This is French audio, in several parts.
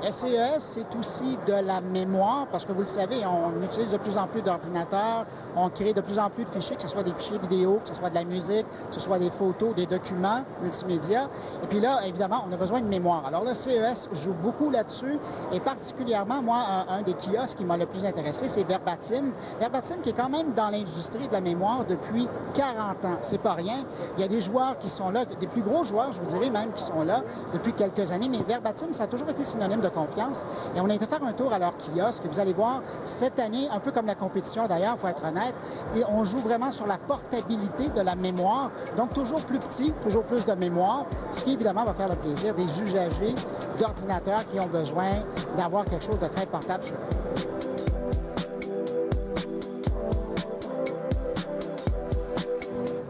SCES, c'est aussi de la mémoire, parce que vous le savez, on utilise de plus en plus d'ordinateurs, on crée de plus en plus de fichiers, que ce soit des fichiers vidéo, que ce soit de la musique, que ce soit des photos, des documents multimédia. Et puis là, évidemment, on a besoin de mémoire. Alors le CES joue beaucoup là-dessus, et particulièrement, moi, un des kiosques qui m'a le plus intéressé, c'est Verbatim. Verbatim qui est quand même dans l'industrie de la mémoire depuis 40 ans. C'est pas rien. Il y a des joueurs qui sont là, des plus gros joueurs, je vous dirais même, qui sont là depuis quelques années, mais Verbatim, ça a toujours été synonyme de confiance. Et on a été faire un tour à leur kiosque. Et vous allez voir, cette année, un peu comme la compétition d'ailleurs, il faut être honnête, et on joue vraiment sur la portabilité de la mémoire. Donc, toujours plus petit, toujours plus de mémoire, ce qui, évidemment, va faire le plaisir des usagers d'ordinateurs qui ont besoin d'avoir quelque chose de très portable sur eux.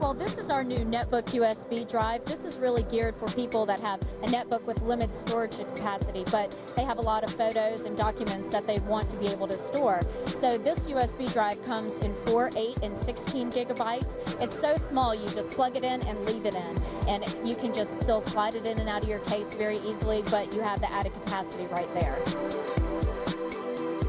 Well, this is our new netbook USB drive. This is really geared for people that have a netbook with limited storage capacity, but they have a lot of photos and documents that they want to be able to store. So this USB drive comes in 4, 8, and 16 gigabytes. It's so small, you just plug it in and leave it in. And you can just still slide it in and out of your case very easily, but you have the added capacity right there.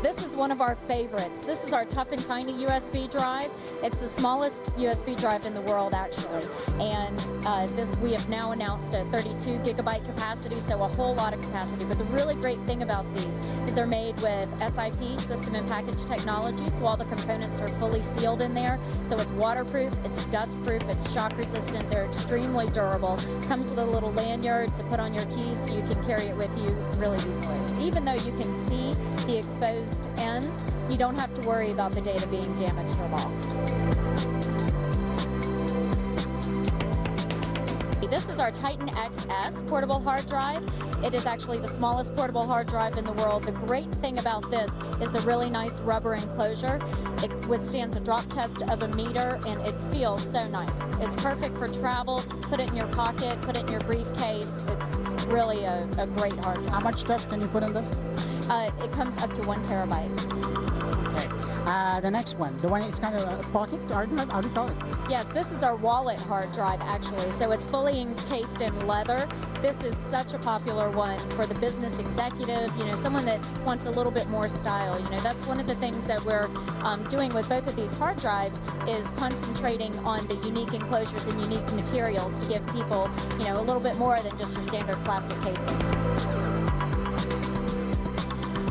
This is one of our favorites. This is our Tough and Tiny USB drive. It's the smallest USB drive in the world, actually. And we have now announced a 32 gigabyte capacity, so a whole lot of capacity. But the really great thing about these is they're made with SIP, System and Package Technology, so all the components are fully sealed in there. So it's waterproof, it's dustproof, it's shock resistant, they're extremely durable. Comes with a little lanyard to put on your keys so you can carry it with you really easily. Even though you can see the exposed ends, you don't have to worry about the data being damaged or lost. This is our Titan XS portable hard drive. It is actually the smallest portable hard drive in the world. The great thing about this is the really nice rubber enclosure. It withstands a drop test of 1 meter, and it feels so nice. It's perfect for travel. Put it in your pocket, put it in your briefcase. It's really a great hard drive. How much stuff can you put in this? It comes up to 1 terabyte. Okay. The next one, the one it's kind of a pocket hard drive, how do you call it? Yes, this is our wallet hard drive, actually. So it's fully encased in leather. This is such a popular one for the business executive, you know, someone that wants a little bit more style. You know, that's one of the things that we're doing with both of these hard drives is concentrating on the unique enclosures and unique materials to give people, you know, a little bit more than just your standard plastic casing.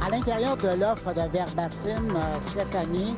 À l'intérieur de l'offre de Verbatim cette année,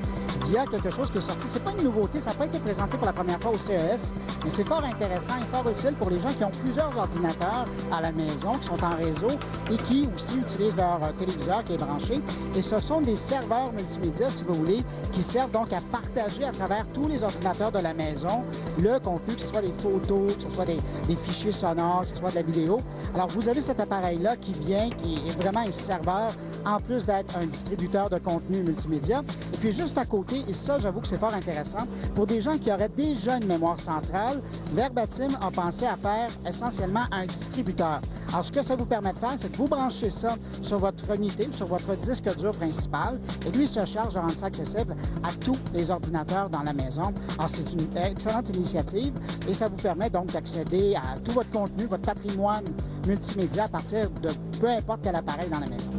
il y a quelque chose qui est sorti. Ce n'est pas une nouveauté, ça n'a pas été présenté pour la première fois au CES, mais c'est fort intéressant et fort utile pour les gens qui ont plusieurs ordinateurs à la maison, qui sont en réseau et qui aussi utilisent leur téléviseur qui est branché. Et ce sont des serveurs multimédia, si vous voulez, qui servent donc à partager à travers tous les ordinateurs de la maison le contenu, que ce soit des photos, que ce soit des fichiers sonores, que ce soit de la vidéo. Alors, vous avez cet appareil-là qui est vraiment un serveur en plus d'être un distributeur de contenu multimédia. Et puis juste à côté, et ça, j'avoue que c'est fort intéressant, pour des gens qui auraient déjà une mémoire centrale, Verbatim a pensé à faire essentiellement un distributeur. Alors, ce que ça vous permet de faire, c'est que vous branchez ça sur votre unité, sur votre disque dur principal, et lui se charge de rendre ça accessible à tous les ordinateurs dans la maison. Alors, c'est une excellente initiative, et ça vous permet donc d'accéder à tout votre contenu, votre patrimoine multimédia à partir de peu importe quel appareil dans la maison.